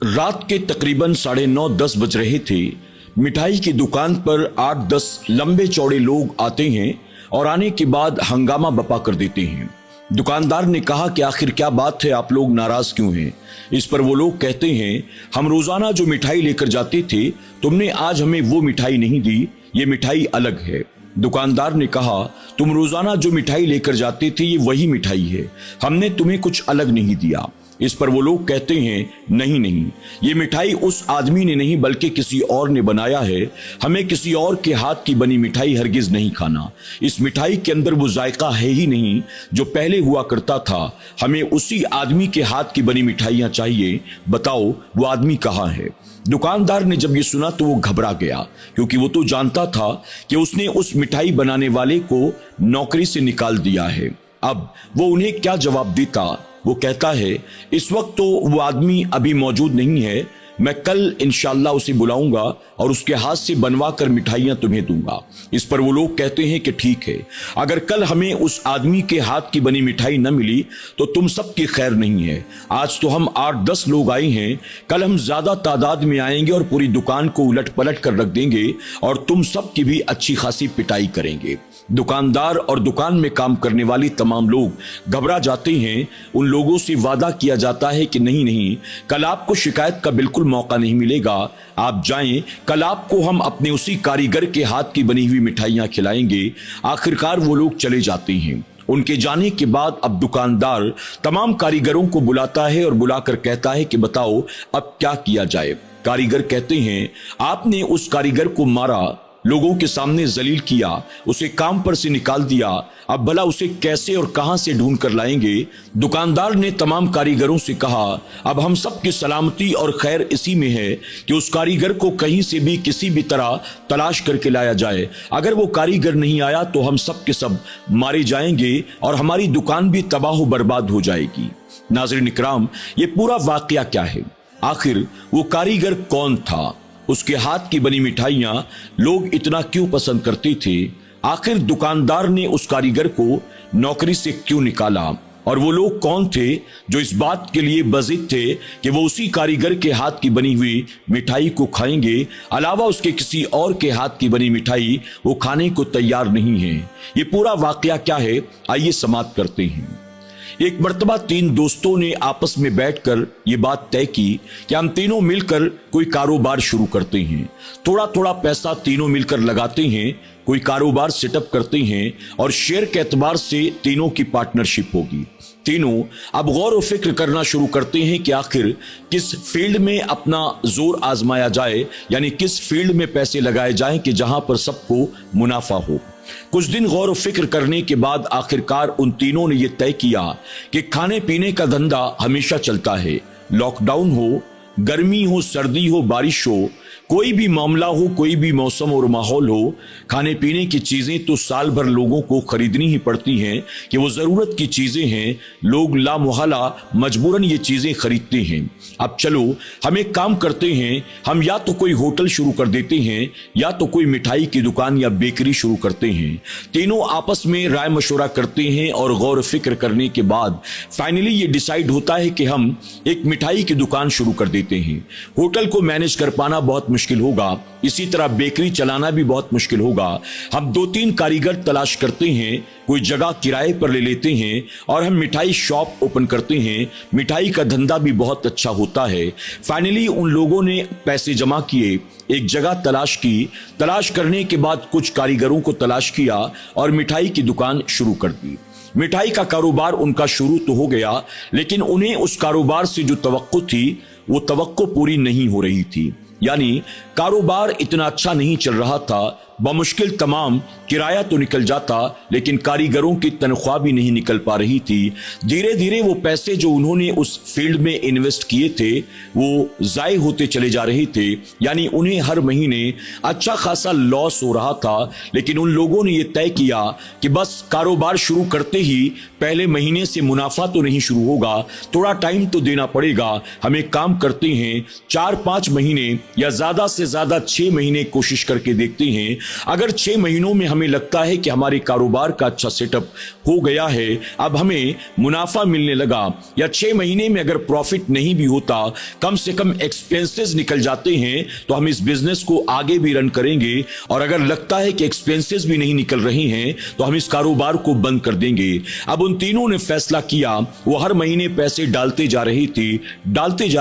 रात के तकरीबन 9:30-10 बज रहे थे। मिठाई की दुकान पर 8-10 लंबे चौड़े लोग आते हैं और आने के बाद हंगामा बपा कर देते हैं। दुकानदार ने कहा कि आखिर क्या बात है, आप लोग नाराज क्यों हैं? इस पर वो लोग कहते हैं, हम रोजाना जो मिठाई लेकर जाते थे, तुमने आज हमें वो मिठाई नहीं दी, ये मिठाई अलग है। दुकानदार ने कहा, तुम रोजाना जो मिठाई लेकर जाते थे ये वही मिठाई है, हमने तुम्हें कुछ अलग नहीं दिया। इस पर वो लोग कहते हैं, नहीं नहीं, ये मिठाई उस आदमी ने नहीं बल्कि किसी और ने बनाया है, हमें किसी और के हाथ की बनी मिठाई हरगिज नहीं खाना। इस मिठाई के अंदर वो जायका है ही नहीं जो पहले हुआ करता था, हमें उसी आदमी के हाथ की बनी मिठाइयां चाहिए, बताओ वो आदमी कहाँ है? दुकानदार ने जब ये सुना तो वो घबरा गया, क्योंकि वो तो जानता था कि उसने उस मिठाई बनाने वाले को नौकरी से निकाल दिया है। अब वो उन्हें क्या जवाब देता? वो कहता है, इस वक्त तो वो आदमी अभी मौजूद नहीं है, मैं कल इंशाल्लाह उसे बुलाऊंगा और उसके हाथ से बनवा कर मिठाइयां तुम्हें दूंगा। इस पर वो लोग कहते हैं कि ठीक है, अगर कल हमें उस आदमी के हाथ की बनी मिठाई न मिली तो तुम सबकी खैर नहीं है। आज तो हम 8-10 लोग आए हैं, कल हम ज्यादा तादाद में आएंगे और पूरी दुकान को उलट पलट कर रख देंगे और तुम सबकी भी अच्छी खासी पिटाई करेंगे। दुकानदार और दुकान में काम करने वाली तमाम लोग घबरा जाते हैं। उन लोगों से वादा किया जाता है कि नहीं नहीं, कल आपको शिकायत का बिल्कुल मौका नहीं मिलेगा, आप जाएं, कल आपको हम अपने उसी कारीगर के हाथ की बनी हुई मिठाइयां खिलाएंगे। आखिरकार वो लोग चले जाते हैं। उनके जाने के बाद अब दुकानदार तमाम कारीगरों को बुलाता है और बुलाकर कहता है कि बताओ अब क्या किया जाए। कारीगर कहते हैं, आपने उस कारीगर को मारा, लोगों के सामने जलील किया, उसे काम पर से निकाल दिया, अब भला उसे कैसे और कहां से ढूंढ कर लाएंगे? दुकानदार ने तमाम कारीगरों से कहा, अब हम सब की सलामती और खैर इसी में है कि उस कारीगर को कहीं से भी किसी भी तरह तलाश करके लाया जाए। अगर वो कारीगर नहीं आया तो हम सब के सब मारे जाएंगे और हमारी दुकान भी तबाह बर्बाद हो जाएगी। नाज़रीन इकराम, ये पूरा वाकया क्या है? आखिर वो कारीगर कौन था? उसके हाथ की बनी मिठाइयां लोग इतना क्यों पसंद करते थे? आखिर दुकानदार ने उस कारीगर को नौकरी से क्यों निकाला? और वो लोग कौन थे जो इस बात के लिए बज़िद थे कि वो उसी कारीगर के हाथ की बनी हुई मिठाई को खाएंगे, अलावा उसके किसी और के हाथ की बनी मिठाई वो खाने को तैयार नहीं है? ये पूरा वाकया क्या है, आइए समाप्त करते हैं। एक मर्तबा 3 दोस्तों ने आपस में बैठकर ये बात तय की कि हम तीनों मिलकर कोई कारोबार शुरू करते हैं। थोड़ा थोड़ा पैसा तीनों मिलकर लगाते हैं, कोई कारोबार सेटअप करते हैं और शेयर के एतबार से तीनों की पार्टनरशिप होगी। तीनों अब गौर व फिक्र करना शुरू करते हैं कि आखिर किस फील्ड में अपना जोर आजमाया जाए, यानी किस फील्ड में पैसे लगाए जाएं कि जहां पर सबको मुनाफा हो। कुछ दिन गौर व फिक्र करने के बाद आखिरकार उन तीनों ने यह तय किया कि खाने पीने का धंधा हमेशा चलता है, लॉकडाउन हो, गर्मी हो, सर्दी हो, बारिश हो, कोई भी मामला हो, कोई भी मौसम और माहौल हो, खाने पीने की चीजें तो साल भर लोगों को खरीदनी ही पड़ती हैं कि वो जरूरत की चीजें हैं, लोग लामुहला मजबूरन ये चीजें खरीदते हैं। अब चलो हम एक काम करते हैं, हम या तो कोई होटल शुरू कर देते हैं या तो कोई मिठाई की दुकान या बेकरी शुरू करते हैं। तीनों आपस में राय मशवरा करते हैं और गौर फिक्र करने के बाद फाइनली ये डिसाइड होता है कि हम एक मिठाई की दुकान शुरू कर देते हैं। होटल को मैनेज कर पाना बहुत मुश्किल होगा, इसी तरह बेकरी चलाना भी बहुत मुश्किल होगा। हम 2-3 कारीगर तलाश करते हैं, कोई जगह किराए पर ले लेते हैं और हम मिठाई शॉप ओपन करते हैं। मिठाई का धंधा भी बहुत अच्छा होता है। फाइनली उन लोगों ने पैसे जमा किए, एक जगह तलाश की, तलाश करने के बाद कुछ कारीगरों को तलाश किया और मिठाई की दुकान शुरू कर दी। मिठाई का कारोबार उनका शुरू तो हो गया, लेकिन उन्हें उस कारोबार से जो तवक्को थी वो तवक्को पूरी नहीं हो रही थी। यानी कारोबार इतना अच्छा नहीं चल रहा था, बमुश्किल तमाम किराया तो निकल जाता, लेकिन कारीगरों की तनख्वाह भी नहीं निकल पा रही थी। धीरे धीरे वो पैसे जो उन्होंने उस फील्ड में इन्वेस्ट किए थे वो जाये होते चले जा रहे थे, यानी उन्हें हर महीने अच्छा खासा लॉस हो रहा था। लेकिन उन लोगों ने ये तय किया कि बस कारोबार शुरू करते ही पहले महीने से मुनाफा तो नहीं शुरू होगा, थोड़ा टाइम तो देना पड़ेगा। हम एक काम करते हैं, 4-5 महीने या ज्यादा से ज्यादा 6 महीने कोशिश करके देखते हैं, अगर 6 महीनों में हमें लगता है कि हमारे कारोबार का अच्छा सेटअप हो गया है, अब हमें मुनाफा मिलने लगा, या 6 महीने में अगर प्रॉफिट नहीं भी होता, कम से कम एक्सपेंसेस निकल जाते हैं, तो हम इस बिजनेस को आगे भी रन करेंगे। और अगर लगता है कि एक्सपेंसेस भी नहीं निकल रहे हैं, तो हम इस कारोबार को बंद कर देंगे। अब उन तीनों ने फैसला किया। वो हर महीने पैसे डालते जा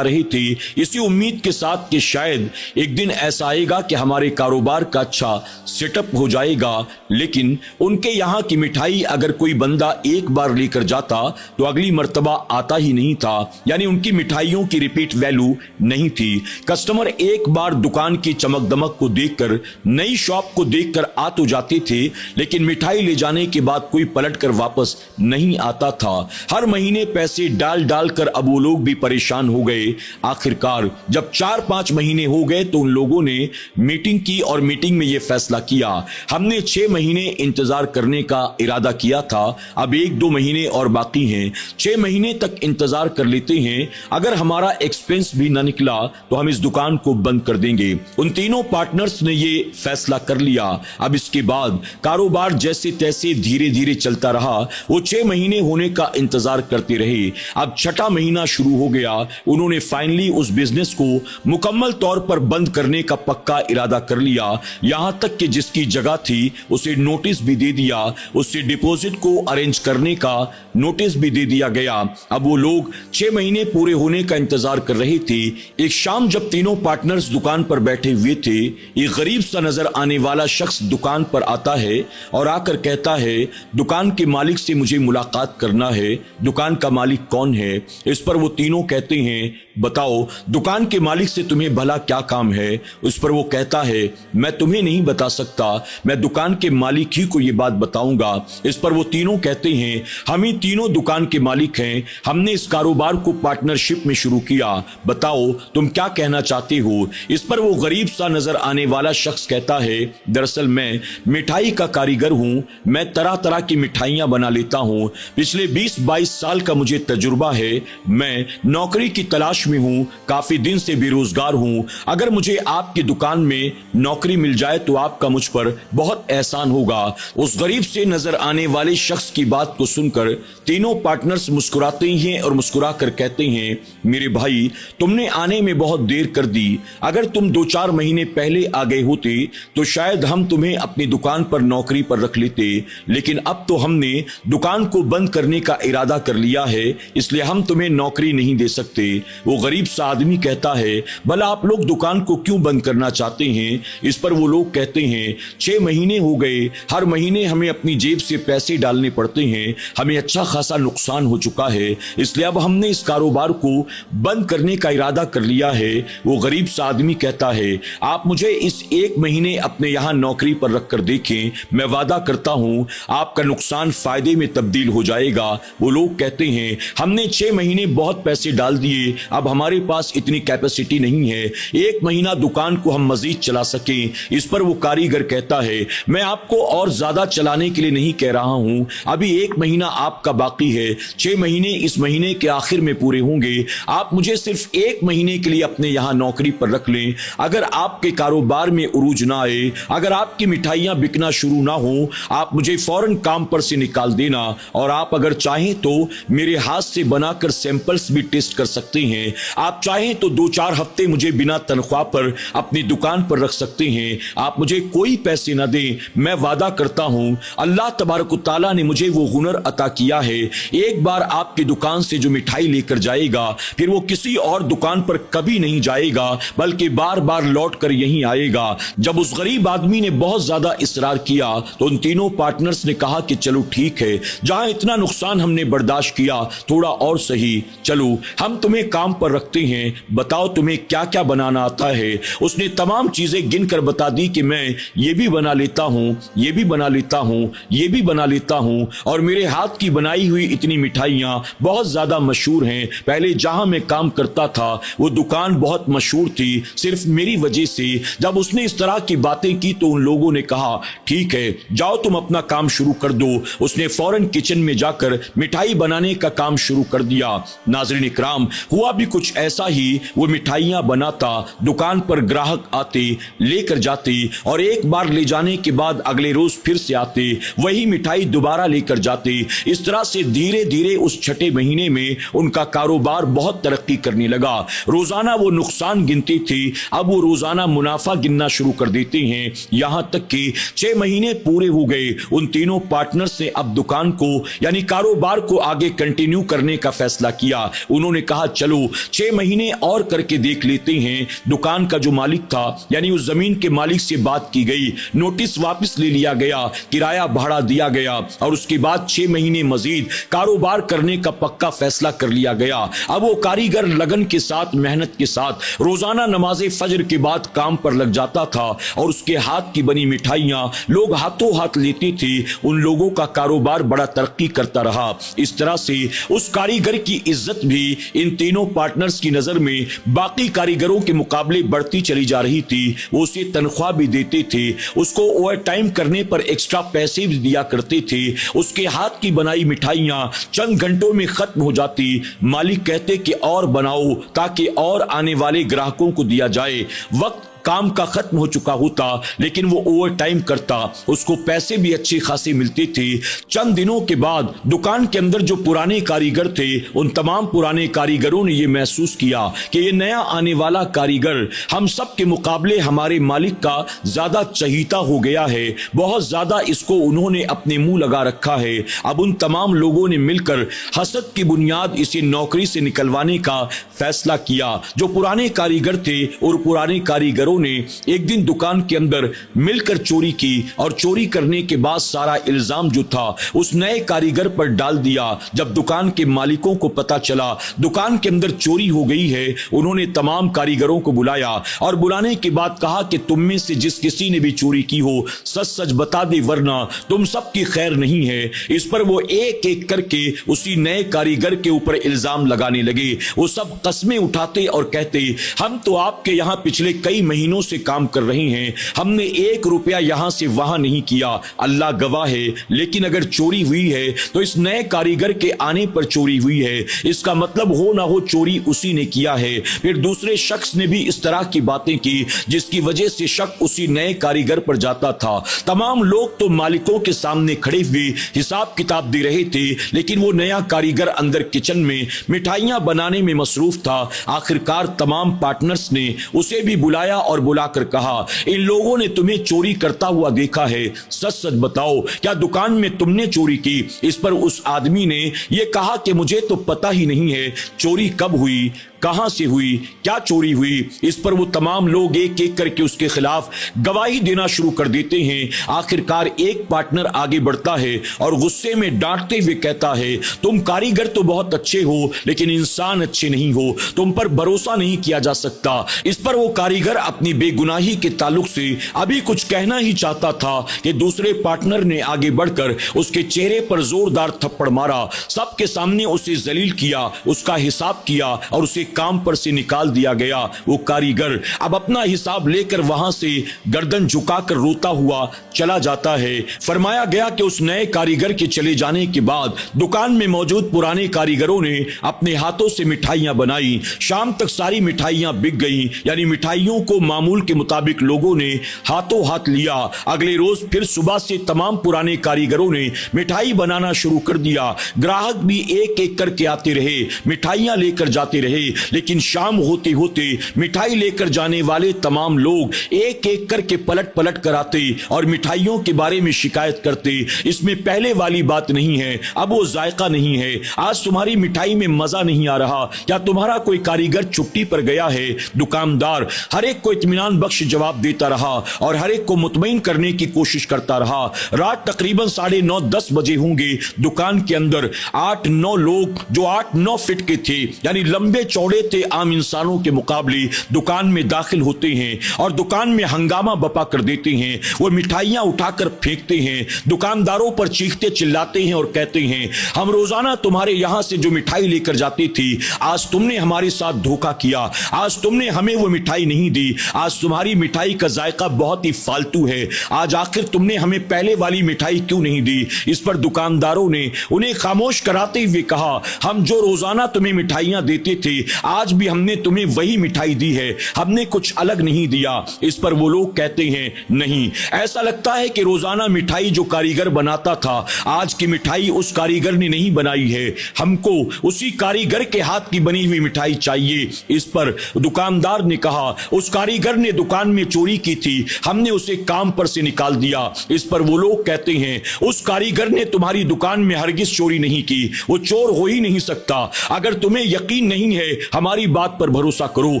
रहे थे इसी उम्मीद के साथ कि शायद एक दिन ऐसा आएगा कि हमारे कारोबार का अच्छा सेटअप हो जाएगा। लेकिन उनके यहाँ की मिठाई अगर कोई बंदा एक बार लेकर जाता तो अगली मर्तबा आता ही नहीं था, यानी उनकी मिठाइयों की रिपीट वैल्यू नहीं थी। कस्टमर एक बार दुकान की चमक दमक को देखकर, नई शॉप को देखकर आ तो जाते थे, लेकिन मिठाई ले जाने के बाद कोई पलट कर वापस नहीं आता था। हर महीने पैसे डाल डाल कर अब वो लोग भी परेशान हो गए। आखिरकार जब 4-5 महीने हो गए तो उन लोगों ने मीटिंग की और मीटिंग में यह फैसला किया, हमने 6 महीने इंतजार करने का इरादा किया था, अब 1-2 महीने और बाकी हैं, 6 महीने तक इंतजार कर लेते हैं। अगर हमारा एक्सपेंस भी ना निकला तो हम इस दुकान को बंद कर देंगे। उन तीनों पार्टनर्स ने ये फैसला कर लिया। अब इसके बाद कारोबार जैसे तैसे धीरे धीरे चलता रहा। वो 6 महीने होने का इंतजार करते रहे। अब 6ठा महीना शुरू हो गया। उन्होंने फाइनली उस बिजनेस को मुकम्मल तौर पर बंद करने का पक्का इरादा कर लिया। यहां तक कि जिसकी जगह थी उसे नोटिस भी दे दिया, उससे डिपॉजिट को अरेंज करने का नोटिस भी दे दिया गया। अब वो लोग 6 महीने पूरे होने का इंतजार कर रहे थे। एक शाम जब तीनों पार्टनर्स दुकान पर बैठे हुए थे, एक गरीब सा नजर आने वाला शख्स दुकान पर आता है और आकर कहता है, दुकान के मालिक से मुझे मुलाकात करना है। दुकान का मालिक कौन है? इस पर वो तीनों कहते हैं, बताओ दुकान के मालिक से तुम्हें भला क्या काम है? उस पर वो कहता है, मैं तुम्हें नहीं बता सकता, मैं दुकान के मालिक ही को ये बात बताऊंगा। इस पर वो तीनों कहते हैं, हम ही तीनों दुकान के मालिक हैं, हमने इस कारोबार को पार्टनरशिप में शुरू किया, बताओ तुम क्या कहना चाहते हो? इस पर वो गरीब सा नजर आने वाला शख्स कहता है, दरअसल मैं मिठाई का कारीगर हूं, मैं तरह तरह की मिठाइयां बना लेता हूं, पिछले 20-22 साल का मुझे तजुर्बा है, मैं नौकरी की तलाश में हूं, काफी दिन से बेरोजगार हूं, अगर मुझे आपकी दुकान में नौकरी मिल जाए तो आपका मुझ पर बहुत एहसान होगा। उस गरीब से नजर आने वाले शख्स की बात को सुनकर तीनों पार्टनर्स मुस्कुराते हैं और मुस्कुराकर कहते हैं, मेरे भाई तुमने आने में बहुत देर कर दी, अगर तुम 2-4 महीने पहले आ गए होते तो शायद हम तुम्हें अपनी दुकान पर नौकरी पर रख लेते, लेकिन अब तो हमने दुकान को बंद करने का इरादा कर लिया है, इसलिए हम तुम्हें नौकरी नहीं दे सकते। वो गरीब सा आदमी कहता है, भला आप लोग दुकान को क्यों बंद करना चाहते हैं? इस पर वो लोग कहते हैं, 6 महीने हो गए, हर महीने हमें अपनी जेब से पैसे डालने पड़ते हैं, हमें अच्छा खासा नुकसान हो चुका है, इसलिए अब हमने इस कारोबार को बंद करने का इरादा कर लिया है। वो गरीब सा आदमी कहता है, आप मुझे इस 1 महीने अपने यहाँ नौकरी पर रखकर देखें, मैं वादा करता हूं आपका नुकसान फायदे में तब्दील हो जाएगा। वो लोग कहते हैं, हमने 6 महीने बहुत पैसे डाल दिए, अब हमारे पास इतनी कैपेसिटी नहीं है 1 महीना दुकान को हम मजीद चला सकें। इस पर वो कारीगर कहता है, मैं आपको और ज्यादा चलाने के लिए नहीं कह रहा हूं, अभी 1 महीना आपका बाकी है, 6 महीने इस महीने के आखिर में पूरे होंगे, आप मुझे सिर्फ 1 महीने के लिए अपने यहां नौकरी पर रख लें। अगर आपके कारोबार में उरूज ना आए, अगर आपकी मिठाइयां बिकना शुरू ना हो, आप मुझे फौरन काम पर से निकाल देना, और आप अगर चाहें तो मेरे हाथ से बनाकर सैंपल्स भी टेस्ट कर सकते हैं, आप चाहें तो 2-4 हफ्ते मुझे बिना तनख्वाह पर अपनी दुकान पर रख सकते हैं, आप मुझे कोई पैसे ना दें, मैं वादा करता हूं अल्लाह तबारक व तआला ने मुझे वो हुनर अता किया है, एक बार आपकी दुकान से जो मिठाई लेकर जाएगा फिर वो किसी और दुकान पर कभी नहीं जाएगा, बल्कि बार बार लौट कर यहीं आएगा। जब उस गरीब आदमी ने बहुत ज्यादा इसरार किया तो उन तीनों पार्टनर्स ने कहा कि चलो ठीक है, जहां इतना नुकसान हमने बर्दाश्त किया, थोड़ा और सही, चलो हम तुम्हें काम पर रखते हैं, बताओ तुम्हें क्या क्या बनाना आता है। उसने तमाम चीजें गिनकर बता दी कि मैं ये भी बना लेता हूं, ये भी बना लेता हूं, ये भी बना लेता हूं, और मेरे हाथ की बनाई हुई इतनी मिठाइयां बहुत ज्यादा मशहूर हैं, पहले जहां मैं काम करता था वो दुकान बहुत मशहूर थी सिर्फ मेरी वजह से। जब उसने इस तरह की बातें की तो उन लोगों ने कहा, ठीक है जाओ तुम अपना काम शुरू कर दो। उसने फौरन किचन में जाकर मिठाई बनाने का काम शुरू कर दिया। नाज़रीन इकराम, हुआ भी कुछ ऐसा ही वो मिठाइयां बनाता, दुकान पर ग्राहक आते, लेकर जाते और एक बार ले जाने के बाद अगले रोज फिर से आते, वही मिठाई दोबारा लेकर जाते। इस तरह से धीरे धीरे उस छठे महीने में उनका कारोबार बहुत तरक्की करने लगा। रोजाना वो नुकसान गिनते थे, अब वो रोजाना मुनाफा गिनना शुरू कर देते हैं। यहां तक कि 6 महीने पूरे हो गए। उन तीनों पार्टनर्स ने अब दुकान को यानी कारोबार को आगे कंटिन्यू करने का फैसला किया। उन्होंने कहा चलो 6 महीने और करके देख लेते हैं। दुकान का जो मालिक था यानी उस जमीन के मालिक से बात की गई, नोटिस वापस ले लिया गया, किराया भाड़ा दिया गया और उसके बाद 6 महीने मजीद कारोबार करने का पक्का फैसला कर लिया गया। अब वो कारीगर लगन के साथ, मेहनत के साथ रोजाना नमाज़े फजर के बाद काम पर लग जाता था और उसके हाथ की बनी मिठाइयां लोग हाथों हाथ लेते थे। उन लोगों का कारोबार बड़ा तरक्की करता रहा। इस तरह से उस कारीगर की इज्जत भी इन तीनों पार्टनर्स की नजर में बाकी कारीगरों के मुकाबले बढ़ती चली जा रही थी। वो उसे तनख्वाह भी देते थे, उसको ओवर टाइम करने पर एक्स्ट्रा पैसे भी दिया करते थे। उसके हाथ की बनाई मिठाइयां चंद घंटों में खत्म हो जाती। मालिक कहते कि और बनाओ ताकि और आने वाले ग्राहकों को दिया जाए। वक्त काम का खत्म हो चुका होता लेकिन वो ओवर टाइम करता, उसको पैसे भी अच्छे खासे मिलते थे। चंद दिनों के बाद दुकान के अंदर जो पुराने कारीगर थे, उन तमाम पुराने कारीगरों ने ये महसूस किया कि ये नया आने वाला कारीगर हम सब के मुकाबले हमारे मालिक का ज्यादा चहीता हो गया है, बहुत ज्यादा इसको उन्होंने अपने मुंह लगा रखा है। अब उन तमाम लोगों ने मिलकर हसद की बुनियाद इसे नौकरी से निकलवाने का फैसला किया। जो पुराने कारीगर थे और पुराने कारीगरों ने एक दिन दुकान के अंदर मिलकर चोरी की और चोरी करने के बाद सारा इल्जाम जो था उस नए कारीगर पर डाल दिया। जब दुकान के मालिकों को पता चला दुकान के अंदर चोरी हो गई है, उन्होंने तमाम कारीगरों को बुलाया और बुलाने के बाद कहा कि तुम में से जिस किसी ने भी चोरी की हो सच सच बता दे वरना तुम सबकी खैर नहीं है। इस पर वो एक एक करके उसी नए कारीगर के ऊपर इल्जाम लगाने लगे। वो सब कस्में उठाते और कहते हम तो आपके यहाँ पिछले कई महीनों से काम कर रहे हैं, हमने 1 रुपया यहां से वहां नहीं किया, अल्लाह गवाह है। लेकिन अगर चोरी हुई है तो इस नए कारीगर के आने पर चोरी हुई है, इसका मतलब हो ना हो चोरी उसी ने किया है। फिर दूसरे शख्स ने भी इस तरह की बातें की जिसकी वजह से शक उसी नए कारीगर पर जाता था। तमाम लोग तो मालिकों के सामने खड़े हुए हिसाब किताब दे रहे थे, लेकिन वो नया कारीगर अंदर किचन में मिठाइयां बनाने में मसरूफ था। आखिरकार तमाम पार्टनर्स ने उसे भी बुलाया और बुलाकर कहा इन लोगों ने तुम्हें चोरी करता हुआ देखा है, सच सच बताओ क्या दुकान में तुमने चोरी की? इस पर उस आदमी ने यह कहा कि मुझे तो पता ही नहीं है चोरी कब हुई, कहां से हुई, क्या चोरी हुई। इस पर वो तमाम लोग एक एक करके उसके खिलाफ गवाही देना शुरू कर देते हैं। आखिरकार एक पार्टनर आगे बढ़ता है और गुस्से में डांटते हुए कहता है तुम कारीगर तो बहुत अच्छे हो लेकिन इंसान अच्छे नहीं हो, तुम पर भरोसा नहीं किया जा सकता। इस पर वो कारीगर अपनी बेगुनाही के ताल्लुक से अभी कुछ कहना ही चाहता था कि दूसरे पार्टनर ने आगे बढ़कर उसके चेहरे पर जोरदार थप्पड़ मारा, सबके सामने उसे जलील किया, उसका हिसाब किया और उसे काम पर से निकाल दिया गया। वो कारीगर अब अपना हिसाब लेकर वहां से गर्दन झुकाकर रोता हुआ चला जाता है। फरमाया गया कि उस नए कारीगर के चले जाने के बाद दुकान में मौजूद पुराने कारीगरों ने अपने हाथों से मिठाइयां बनाई। शाम तक सारी मिठाइयां बिक गई, यानी मिठाइयों को मामूल के मुताबिक लोगों ने हाथों हाथ लिया। अगले रोज फिर सुबह से तमाम पुराने कारीगरों ने मिठाई बनाना शुरू कर दिया। ग्राहक भी एक एक करके आते रहे, मिठाइयां लेकर जाते रहे, लेकिन शाम होते होते मिठाई लेकर जाने वाले तमाम लोग एक एक करके पलट पलट कर आते और मिठाइयों के बारे में शिकायत करते। इसमें पहले वाली बात नहीं है, अब वो जायका नहीं है, आज तुम्हारी मिठाई में मजा नहीं आ रहा, क्या तुम्हारा कोई कारीगर छुट्टी पर गया है? दुकानदार हर एक को इत्मीनान बख्श जवाब देता रहा और हर एक को मुतमईन करने की कोशिश करता रहा। रात तकरीबन 9:30-10 बजे होंगे। दुकान के अंदर 8-9 लोग जो 8-9 फीट के थे, यानी लंबे चौड़े थे आम इंसानों के मुकाबले, दुकान में दाखिल होते हैं और दुकान में हंगामा बपा कर देते हैं। वो मिठाइयां उठाकर फेंकते हैं, दुकानदारों पर चीखते चिल्लाते हैं और कहते हैं हम रोजाना तुम्हारे यहां से जो मिठाई लेकर जाती थी, आज तुमने हमारे साथ धोखा किया, आज तुमने हमें वो मिठाई नहीं दी, आज तुम्हारी मिठाई का जायका बहुत ही फालतू है, आज आखिर तुमने हमें पहले वाली मिठाई क्यों नहीं दी? इस पर दुकानदारों ने उन्हें खामोश कराते हुए कहा हम जो रोजाना तुम्हें मिठाइयां देते थे आज भी हमने तुम्हें वही मिठाई दी है, हमने कुछ अलग नहीं दिया। इस पर वो लोग कहते हैं नहीं, ऐसा लगता है कि रोजाना मिठाई जो कारीगर बनाता था, आज की मिठाई उस कारीगर ने नहीं बनाई है, हमको उसी कारीगर के हाथ की बनी हुई मिठाई चाहिए। इस पर दुकानदार ने कहा, उस कारीगर ने दुकान में चोरी की थी, हमने उसे काम पर से निकाल दिया। इस पर वो लोग कहते हैं, उस कारीगर ने तुम्हारी दुकान में हरगिज चोरी नहीं की, वो चोर हो ही नहीं सकता। अगर तुम्हें यकीन नहीं है, हमारी बात पर भरोसा करो।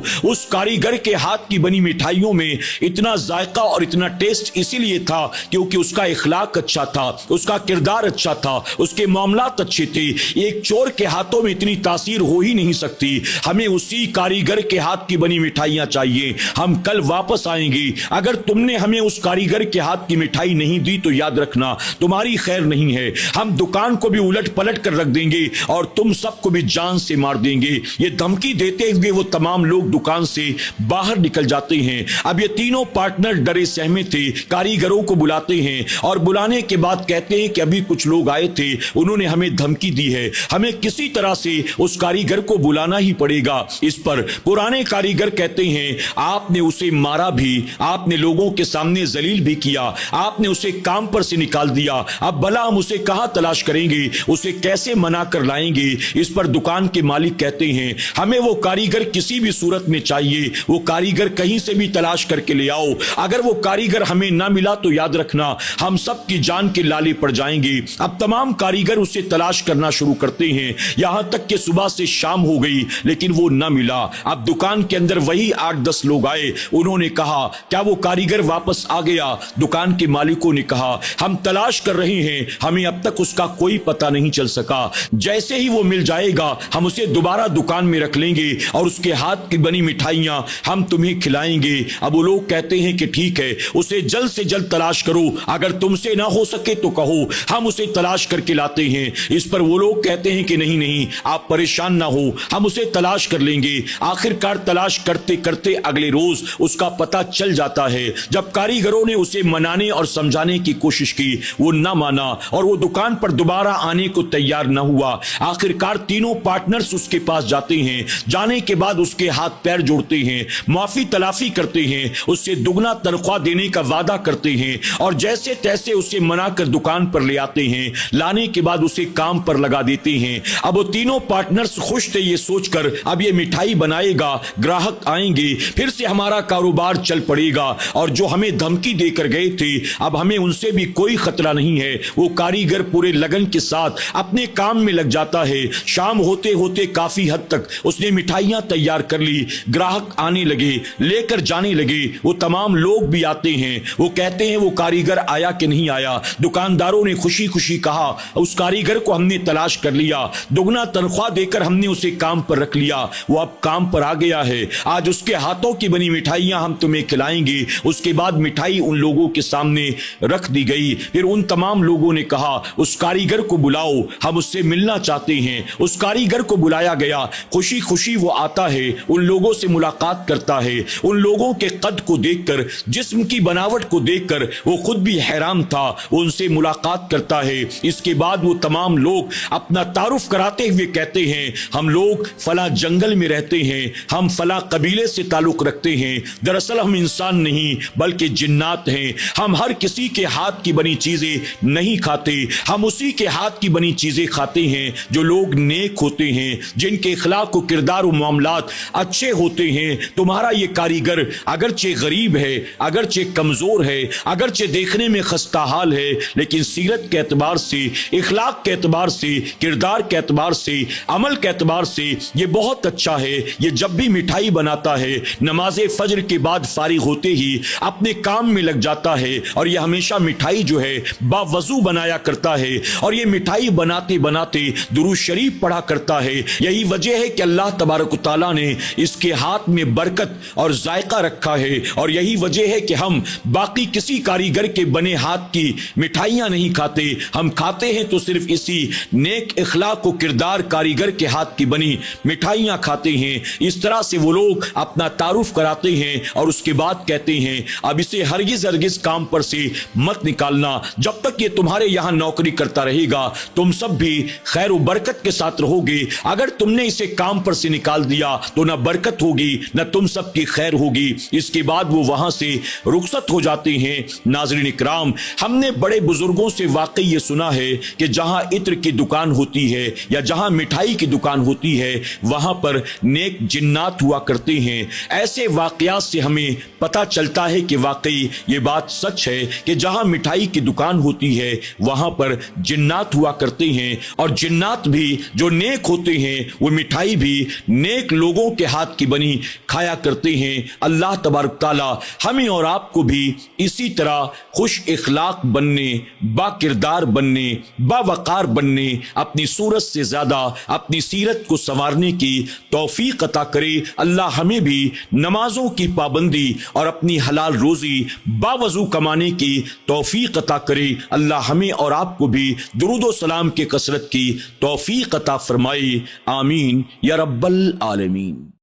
उस कारीगर के हाथ की बनी मिठाइयों में इतना जायका और इतना टेस्ट इसीलिए था क्योंकि उसका इखलाक अच्छा था, उसका किरदार अच्छा था, उसके मामलात अच्छे थे। एक चोर के हाथों में इतनी तासीर हो ही नहीं सकती। हमें उसी कारीगर के हाथ की बनी मिठाइयां चाहिए। हम कल वापस आएंगे। अगर तुमने हमें उस कारीगर के हाथ की मिठाई नहीं दी तो याद रखना, तुम्हारी खैर नहीं है। हम दुकान को भी उलट पलट कर रख देंगे और तुम सबको भी जान से मार देंगे। ये धमकी देते हुए वो तमाम लोग दुकान से बाहर निकल जाते हैं। अब ये तीनों पार्टनर डरे सहमे थे, कारीगरों को बुलाते हैं और बुलाने के बाद कहते हैं कि अभी कुछ लोग आए थे, उन्होंने हमें धमकी दी है, हमें किसी तरह से उस कारीगर को बुलाना ही पड़ेगा। इस पर पुराने कारीगर कहते हैं, आपने उसे मारा भी, आपने लोगों के सामने जलील भी किया, आपने उसे काम पर से निकाल दिया, अब भला हम उसे कहां तलाश करेंगे, उसे कैसे मना कर लाएंगे। इस पर दुकान के मालिक कहते हैं, हमें वो कारीगर किसी भी सूरत में चाहिए, वो कारीगर कहीं से भी तलाश करके ले आओ। अगर वो कारीगर हमें ना मिला तो याद रखना, हम सब की जान के लाले पड़ जाएंगे। अब तमाम कारीगर उसे तलाश करना शुरू करते हैं, यहां तक कि सुबह से शाम हो गई लेकिन वो न मिला। अब दुकान के अंदर वही 8-10 लोग आए, उन्होंने कहा, क्या वो कारीगर वापस आ गया? दुकान के मालिकों ने कहा, हम तलाश कर रहे हैं, हमें अब तक उसका कोई पता नहीं चल सका। जैसे ही वो मिल जाएगा हम उसे दोबारा दुकान में रख लेंगे और उसके हाथ की बनी मिठाइयां हम तुम्हें खिलाएंगे। अब वो लोग कहते हैं कि ठीक है, उसे जल्द से जल्द तलाश करो, अगर तुमसे ना हो सके तो कहो, हम उसे तलाश करके लाते हैं। इस पर वो लोग कहते हैं कि नहीं नहीं, आप परेशान ना हो, हम उसे तलाश कर लेंगे। आखिरकार तलाश करते करते अगले रोज उसका पता चल जाता है। जब कारीगरों ने उसे मनाने और समझाने की कोशिश की, वो ना माना और वो दुकान पर दोबारा आने को तैयार न हुआ। आखिरकार तीनों पार्टनर्स उसके पास जाते हैं, जाने के बाद उसके हाथ पैर जोड़ते हैं, माफी तलाफी करते हैं, उससे दुगना तनख्वाह देने का वादा करते हैं और जैसे तैसे उसे मनाकर दुकान पर ले आते हैं। लाने के बाद उसे काम पर लगा देते हैं। अब वो तीनों पार्टनर्स खुश थे ये सोचकर, अब ये मिठाई बनाएगा, ग्राहक आएंगे, फिर से हमारा कारोबार चल पड़ेगा और जो हमें धमकी देकर गए थे अब हमें उनसे भी कोई खतरा नहीं है। वो कारीगर पूरे लगन के साथ अपने काम में लग जाता है। शाम होते होते काफी हद तक उसने मिठाइयां तैयार कर ली, ग्राहक आने लगे, लेकर जाने लगे। वो तमाम लोग भी आते हैं, वो कहते हैं वो कारीगर आया कि नहीं आया। दुकानदारों ने खुशी खुशी कहा, उस कारीगर को हमने तलाश कर लिया, दुगना तनख्वाह देकर हमने उसे काम पर रख लिया, वो अब काम पर आ गया है, आज उसके हाथों की बनी मिठाइयां हम तुम्हें खिलाएंगे। उसके बाद मिठाई उन लोगों के सामने रख दी गई। फिर उन तमाम लोगों ने कहा, उस कारीगर को बुलाओ, हम उससे मिलना चाहते हैं। उस कारीगर को बुलाया गया, खुशी खुशी वो आता है, उन लोगों से मुलाकात करता है। उन लोगों के कद को देखकर, जिस्म की बनावट को देखकर वो खुद भी हैरान था। वो उनसे मुलाकात करता है। इसके बाद वो तमाम लोग अपना तारुफ कराते हुए कहते हैं, हम लोग फला जंगल में रहते हैं, हम फला कबीले से ताल्लुक रखते हैं, दरअसल हम इंसान नहीं बल्कि जिन्नात हैं। हम हर किसी के हाथ की बनी चीजें नहीं खाते, हम उसी के हाथ की बनी चीजें खाते हैं जो लोग नेक होते हैं, जिनके इखलाक और किरदार और मामलात अच्छे होते हैं। तुम्हारा ये कारीगर अगरचे गरीब है, अगरचे कमजोर है, अगरचे देखने में खस्ता हाल है, लेकिन सीरत के एतबार से, इखलाक के एतबार से, किरदार के एतबार से, अमल के एतबार से ये बहुत अच्छा है। ये जब भी मिठाई बनाता है, नमाज फजर के बाद फारिग होते ही अपने काम में लग जाता है और ये हमेशा मिठाई जो है बावजू बनाया करता है और ये मिठाई बनाते बनाते दुरूद शरीफ पढ़ा करता है। यही वजह है कि अल्लाह तबारक तआला ने इसके हाथ में बरकत और जायका रखा है और यही वजह है कि हम बाकी किसी कारीगर के बने हाथ की मिठाइयां नहीं खाते। हम खाते हैं तो सिर्फ इसी नेक इखलाक और किरदार कारीगर के हाथ की बनी मिठाइयां खाते हैं। इस तरह से वो लोग अपना तारुफ कराते हैं और उसके बाद कहते हैं, अब इसे हरगिज हरगिज काम पर से मत निकालना, जब तक ये तुम्हारे यहां नौकरी करता रहेगा तुम सब भी खैर व बरकत के साथ रहोगे। अगर तुमने इसे काम پر سے نکال دیا تو نہ برکت ہوگی نہ تم سب کی خیر ہوگی۔ اس کے بعد وہ وہاں سے رخصت ہو جاتے ہیں۔ ناظرین اکرام، ہم نے بڑے بزرگوں سے واقعی یہ سنا ہے کہ جہاں عطر کی دکان ہوتی ہے یا جہاں مٹھائی کی دکان ہوتی ہے وہاں پر نیک جنات ہوا کرتے ہیں۔ ایسے واقعات سے ہمیں پتہ چلتا ہے کہ واقعی یہ بات سچ ہے کہ جہاں مٹھائی کی دکان ہوتی ہے وہاں پر جنات ہوا کرتے ہیں، اور جنات بھی جو نیک ہوتے ہیں وہ مٹھائی بھی نیک لوگوں کے ہاتھ کی بنی کھایا کرتے ہیں۔ اللہ تبارک تعالی ہمیں اور آپ کو بھی اسی طرح خوش اخلاق بننے، با کردار بننے، با وقار بننے، اپنی صورت سے زیادہ اپنی سیرت کو سنوارنے کی توفیق عطا کرے۔ اللہ ہمیں بھی نمازوں کی پابندی اور اپنی حلال روزی باوضو کمانے کی توفیق عطا کرے۔ اللہ ہمیں اور آپ کو بھی درود و سلام کے کثرت کی توفیق عطا فرمائے۔ آمین یا رب العالمین۔